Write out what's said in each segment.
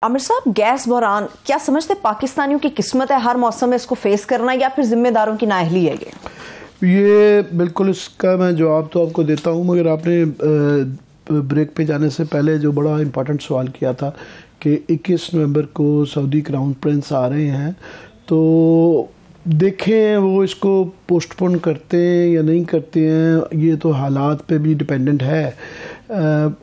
आमिर साहब, गैस बहरान क्या समझते पाकिस्तानियों की किस्मत है हर मौसम में इसको फेस करना, या फिर जिम्मेदारों की नाअहली है ये बिल्कुल इसका मैं जवाब तो आपको देता हूँ, मगर आपने ब्रेक पे जाने से पहले जो बड़ा इम्पोर्टेंट सवाल किया था कि 21 नवंबर को सऊदी क्राउन प्रिंस आ रहे हैं, तो देखें वो इसको पोस्टपोन करते हैं या नहीं करते हैं, ये तो हालात पे भी डिपेंडेंट है।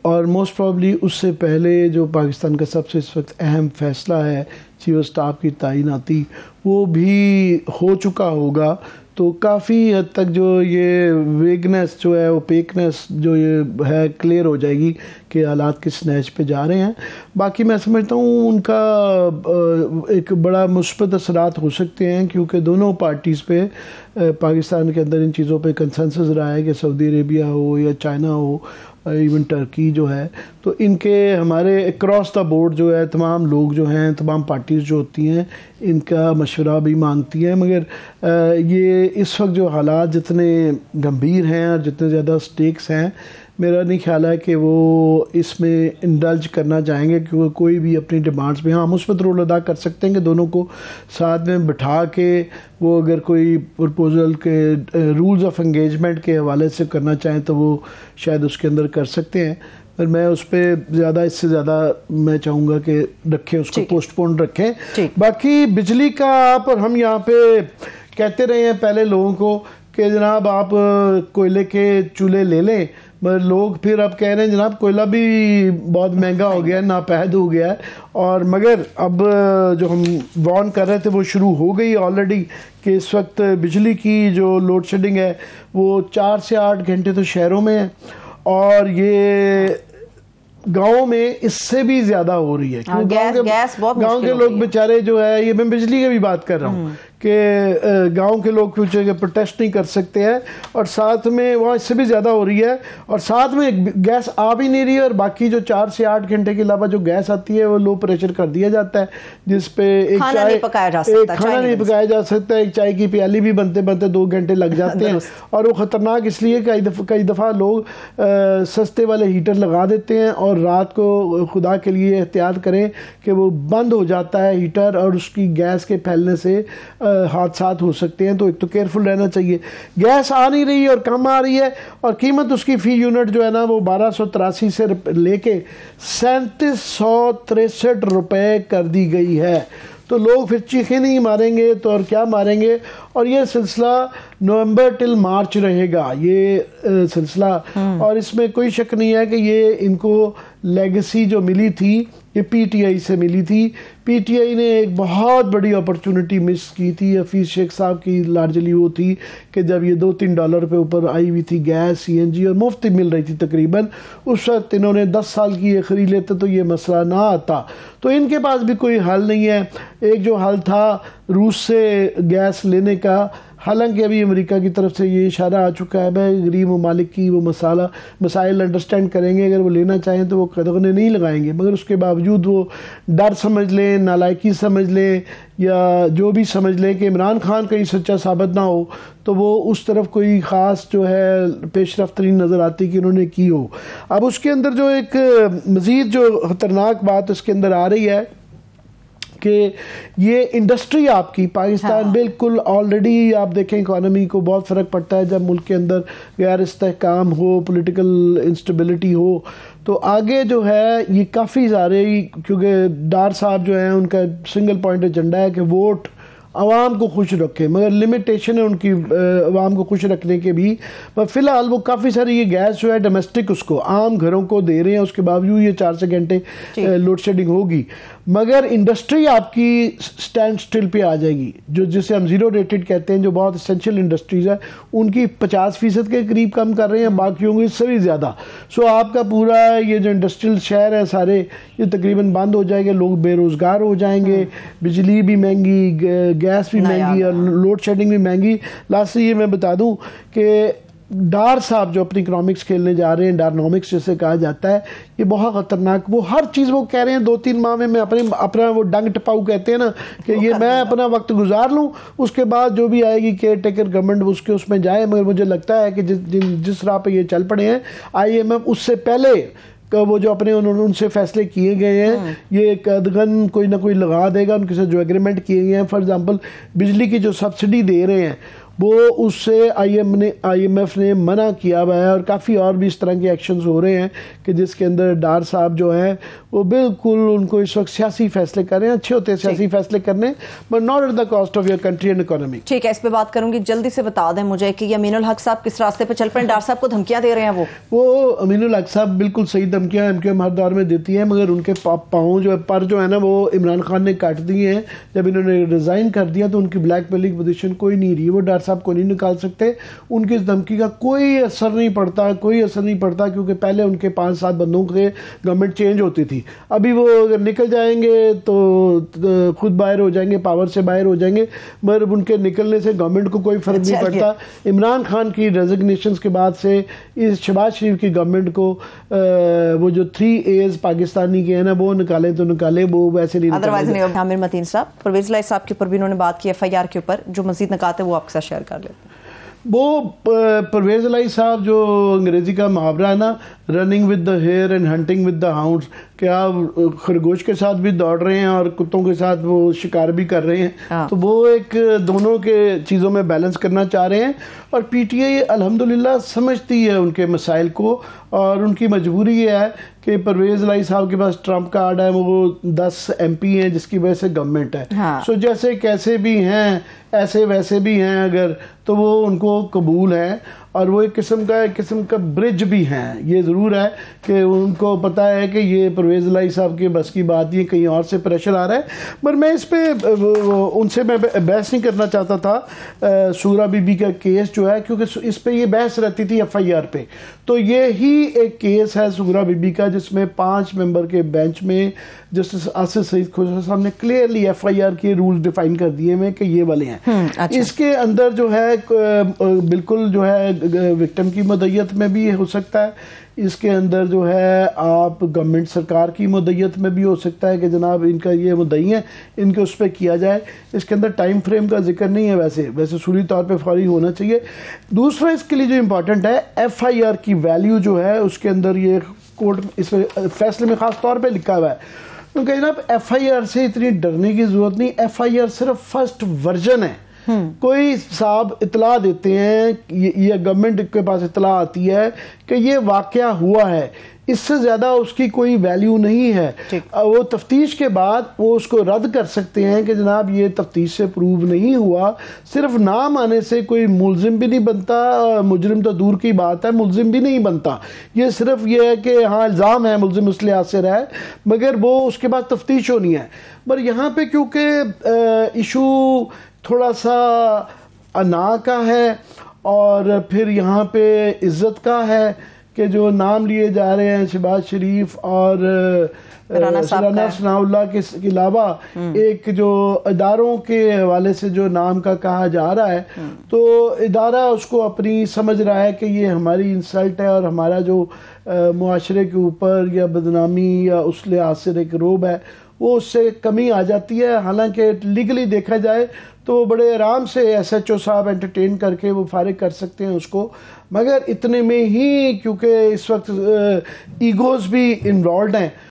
और मोस्ट प्रॉब्ली उससे पहले जो पाकिस्तान का सबसे इस वक्त अहम फ़ैसला है चीफ ऑफ स्टाफ की तैनाती, वो भी हो चुका होगा। तो काफ़ी हद तक जो ये वेगनेस जो है, ओपेकनेस जो ये है, क्लियर हो जाएगी कि हालात किस नहज पे जा रहे हैं। बाकी मैं समझता हूँ उनका एक बड़ा मुस्बत असरात हो सकते हैं, क्योंकि दोनों पार्टीज़ पे पाकिस्तान के अंदर इन चीज़ों पे कंसेंसस रहा है कि सऊदी अरेबिया हो या चाइना हो, इवन टर्की जो है, तो इनके हमारे अक्रॉस द बोर्ड जो है तमाम लोग जो हैं, तमाम पार्टीज़ जो होती हैं, इनका मशवरा भी मांगती हैं। मगर ये इस वक्त जो हालात जितने गंभीर हैं और जितने ज़्यादा स्टेक्स हैं, मेरा नहीं ख्याल है कि वो इसमें इंडल्ज करना चाहेंगे, क्योंकि कोई भी अपनी डिमांड्स में हाँ मुस्बत रोल अदा कर सकते हैं कि दोनों को साथ में बिठा के वो अगर कोई प्रपोज़ल के रूल्स ऑफ एंगेजमेंट के हवाले से करना चाहें तो वो शायद उसके अंदर कर सकते हैं। पर मैं उस पर ज़्यादा, इससे ज़्यादा मैं चाहूँगा कि रखें, उसको पोस्टपोन रखें। बाकी बिजली का आप और हम यहाँ पे कहते रहे हैं पहले लोगों को कि जनाब आप कोयले के चूल्हे ले लें, मगर लोग फिर अब कह रहे हैं जनाब कोयला भी बहुत महंगा हो गया है, नापैद हो गया है। और मगर अब जो हम वार्न कर रहे थे वो शुरू हो गई ऑलरेडी कि इस वक्त बिजली की जो लोड शेडिंग है वो 4 से 8 घंटे तो शहरों में है, और ये गाँव में इससे भी ज़्यादा हो रही है, क्योंकि गाँव के लोग बेचारे जो है, ये मैं बिजली की भी बात कर रहा हूँ कि गांव के लोग कुछ प्रोटेस्ट नहीं कर सकते हैं, और साथ में वहाँ इससे भी ज़्यादा हो रही है, और साथ में गैस आ भी नहीं रही है, और बाकी जो 4 से 8 घंटे के अलावा जो गैस आती है वो लो प्रेशर कर दिया जाता है, जिस पे एक खाना नहीं पकाया जा सकता, एक चाय की प्याली भी बनते बनते 2 घंटे लग जाते हैं। और वो ख़तरनाक इसलिए कई दफ़ा लोग सस्ते वाले हीटर लगा देते हैं, और रात को खुदा के लिए एहतियात करें कि वो बंद हो जाता है हीटर, और उसकी गैस के फैलने से हादसात हो सकते हैं। तो एक तो केयरफुल रहना चाहिए। गैस आ नहीं रही और कम आ रही है, और कीमत उसकी फ़ी यूनिट जो है ना वो 1283 से लेके 3763 रुपये कर दी गई है। तो लोग फिर चीखें नहीं मारेंगे तो और क्या मारेंगे। और ये सिलसिला नवंबर टिल मार्च रहेगा ये सिलसिला, और इसमें कोई शक नहीं है कि ये इनको लेगेसी जो मिली थी ये पीटीआई से मिली थी। पीटीआई ने एक बहुत बड़ी अपॉर्चुनिटी मिस की थी। हफीज़ शेख साहब की लार्जली वो थी कि जब ये $2-3 पे ऊपर आई हुई थी गैस, सीएनजी, और मुफ्त मिल रही थी तकरीबन, उस वक्त इन्होंने 10 साल की ये खरीद लेते तो ये मसला ना आता। तो इनके पास भी कोई हल नहीं है। एक जो हल था रूस से गैस लेने का, हालांकि अभी अमेरिका की तरफ से ये इशारा आ चुका है भाई गरीब ममालिक की वो मसाइल अंडरस्टैंड करेंगे, अगर वो लेना चाहें तो वो कदम नहीं लगाएंगे, मगर उसके बावजूद वो डर समझ लें, नालायकी समझ लें, या जो भी समझ लें कि इमरान खान कहीं सच्चा साबित ना हो, तो वो उस तरफ कोई ख़ास जो है पेशरफ्त नहीं नज़र आती कि उन्होंने की हो। अब उसके अंदर जो एक मज़ीद जो ख़तरनाक बात उसके अंदर आ रही है कि ये इंडस्ट्री आपकी पाकिस्तान बिल्कुल ऑलरेडी, आप देखें इकॉनमी को बहुत फ़र्क पड़ता है जब मुल्क के अंदर गैर इस्तेहकाम हो, पॉलिटिकल इंस्टेबिलिटी हो, तो आगे जो है ये काफ़ी सारे, क्योंकि डार साहब जो हैं उनका सिंगल पॉइंट एजेंडा है कि वोट आवाम को खुश रखे, मगर लिमिटेशन है उनकी आवाम को खुश रखने के भी। पर फ़िलहाल वो काफ़ी सारी ये गैस जो है डोमेस्टिक उसको आम घरों को दे रहे हैं, उसके बावजूद ये 4 से घंटे लोड शेडिंग होगी, मगर इंडस्ट्री आपकी स्टैंड स्टिल पे आ जाएगी। जो जिसे हम ज़ीरो रेटेड कहते हैं, जो बहुत एसेंशियल इंडस्ट्रीज़ है, उनकी 50% के करीब कम कर रहे हैं, बाकियों की इससे भी ज़्यादा। सो आपका पूरा ये जो इंडस्ट्रियल शहर है सारे ये तकरीबन बंद हो जाएंगे, लोग बेरोज़गार हो जाएंगे, बिजली भी महंगी, गैस भी महंगी, और लोड शेडिंग भी महंगी। लास्ट से ये मैं बता दूं कि डार साहब जो अपनी इकोनॉमिक्स खेलने जा रहे हैं, डारनॉमिक्स जिसे कहा जाता है, ये बहुत ख़तरनाक, वो हर चीज़ वो कह रहे हैं 2-3 माह में मैं अपना वो डंग टपाऊ कहते हैं ना कि ये मैं अपना वक्त गुजार लूँ, उसके बाद जो भी आएगी केयर टेकर गवर्नमेंट उसमें जाए। मगर मुझे लगता है कि जिस राह पे ये चल पड़े हैं, IMF उससे पहले وہ جو اپنے انہوں نے ان سے فیصلے کیے گئے ہیں یہ قدغن کوئی نہ کوئی لگا دے گا. ان کے ساتھ جو ایگریمنٹ کیے گئے ہیں فار ایگزامپل بجلی کی جو سبسڈی دے رہے ہیں وہ اس سے آئی ایم ایف نے منع کیا ہوا ہے, اور کافی اور بھی اس طرح کے ایکشنز ہو رہے ہیں کہ جس کے اندر ڈار صاحب جو ہیں وہ بالکل ان کو اس وقت سیاسی فیصلے کر رہے ہیں. اچھے ہوتے ہیں سیاسی فیصلے کرنے but not at the cost of your country and economy. ٹھیک ہے, اس پہ بات کروں گی. جلدی سے بتا دیں مجھے کہ یہ امین الحق صاحب کس راستے پہ چل پڑے ہیں؟ ڈار صاحب کو دھمکیاں دے رہے ہیں. وہ امین الحق صاحب بالکل صحیح دھمکیاں ایم کیو ایم ہر دور میں دیتی ہیں, مگر ان کے پاؤں جو ہے پر جو ہے نا وہ عمران خان نے کاٹ دیے ہیں. جب انہوں نے ریزائن کر دیا تو ان کی بلیک میلنگ پوزیشن کوئی نہیں رہی. وہ ڈار صاحب کو نہیں نکال سکتے. ان کی اس دھمکی کا کوئی اثر نہیں پڑتا کیونکہ پہلے ان کے 5-7 بندوں سے گورنمنٹ چینج ہوتی تھی. ابھی وہ اگر نکل جائیں گے تو خود باہر ہو جائیں گے, پاور سے باہر ہو جائیں گے, مگر ان کے نکلنے سے گورنمنٹ کو کوئی فرق نہیں پڑتا. عمران خان کی ریزگنیشنز کے بعد سے اس شہباز شریف کی گورنمنٹ کو وہ جو 3 A's پاکستانی کے ہیں نا وہ نکالیں تو نکالیں, وہ ویسے نہیں نکالیں. عامر متین صاحب, پرویز الہی صاحب کے اوپر بھی انہوں نے بات کی FIR کے اوپر, جو مزید نکات ہے وہ آپ کے ساتھ شیئر کر لیتے ہیں. وہ پرویز الہی صاحب جو انگریزی کا محاورہ ہے نا, running with the hare and hunting with the hounds, کہ آپ خرگوش کے ساتھ بھی دوڑ رہے ہیں اور کتوں کے ساتھ وہ شکار بھی کر رہے ہیں. تو وہ ایک دونوں کے چیزوں میں بیلنس کرنا چاہ رہے ہیں, اور پی ٹی آئی الحمدللہ سمجھتی ہے ان کے مسائل کو, اور ان کی مجبوری یہ ہے کہ پرویز الہی صاحب کے پاس ٹرمپ کارڈ ہے, وہ 10 MP ہیں جس کی وجہ سے گورنمنٹ ہے. سو جیسے کیسے بھی ہیں ایسے ویسے بھی ہیں اگر, تو وہ ان کو قبول ہے, اور وہ ایک قسم کا برج بھی ہیں. یہ ضرور ہے کہ ان کو پتہ ہے کہ یہ پرویز الہی صاحب کے بس کی بات نہیں, کہیں اور سے پریشر آ رہا ہے. پر میں اس پہ ان سے میں بحث نہیں کرنا چاہتا تھا سغرا بی بی کا کیس جو ہے, کیونکہ اس پہ یہ بحث رہتی تھی FIR پہ. تو یہی ایک کیس ہے سغرا بی بی کا جس میں 5 ممبر کے بینچ میں جسٹس آصف سعید کھوسا صاحب نے کلیئرلی FIR کے رول ڈیفائن کر دیے ہیں کہ یہ والے ہیں. اس کے اندر جو ہے بالکل جو ہے وکٹم کی مدعیت میں بھی ہو سکتا ہے, اس کے اندر جو ہے آپ گورنمنٹ سرکار کی مدعیت میں بھی ہو سکتا ہے کہ جناب ان کا یہ مدعی ہیں, ان کے اس پہ کیا جائے. اس کے اندر ٹائم فریم کا ذکر نہیں ہے, ویسے سوری طور پہ فوری ہونا چاہیے. دوسرا اس کے لیے جو امپورٹنٹ ہے FIR کی ویلیو جو ہے, اس کے اندر یہ کورٹ اس فیصلے میں خاص طور پہ لکھا ہوا ہے, کیونکہ جناب FIR سے اتنی ڈرنے کی ضرورت نہیں. FIR صرف فرسٹ ورژن ہے. کوئی صاحب اطلاع دیتے ہیں یا گورنمنٹ کے پاس اطلاع آتی ہے کہ یہ واقعہ ہوا ہے, اس سے زیادہ اس کی کوئی ویلیو نہیں ہے. وہ تفتیش کے بعد وہ اس کو رد کر سکتے ہیں کہ جناب یہ تفتیش سے پروو نہیں ہوا. صرف نام آنے سے کوئی ملزم بھی نہیں بنتا, مجرم تو دور کی بات ہے, ملزم بھی نہیں بنتا. یہ صرف یہ ہے کہ ہاں الزام ہے, ملزم اس لحاظ سے رہا ہے, مگر وہ اس کے بعد تفتیش ہونی ہے. پر یہاں پہ کیونکہ ایشو تھوڑا سا انا کا ہے, اور پھر یہاں پہ عزت کا ہے کہ جو نام لیے جا رہے ہیں شہباز شریف اور رانا ثناء اللہ کے علاوہ ایک جو اداروں کے حوالے سے جو نام کا کہا جا رہا ہے, تو ادارہ اس کو اپنی سمجھ رہا ہے کہ یہ ہماری انسلٹ ہے اور ہمارا جو معاشرے کے اوپر یا بدنامی یا اس لحاظ سے ایک روب ہے وہ اس سے کمی آ جاتی ہے. حالانکہ لیگلی دیکھا جائے تو بڑے آرام سے SHO صاحب انٹرٹین کر کے وہ فارغ کر سکتے ہیں اس کو, مگر اتنے میں ہی کیونکہ اس وقت ایگوز بھی انوالوڈ ہیں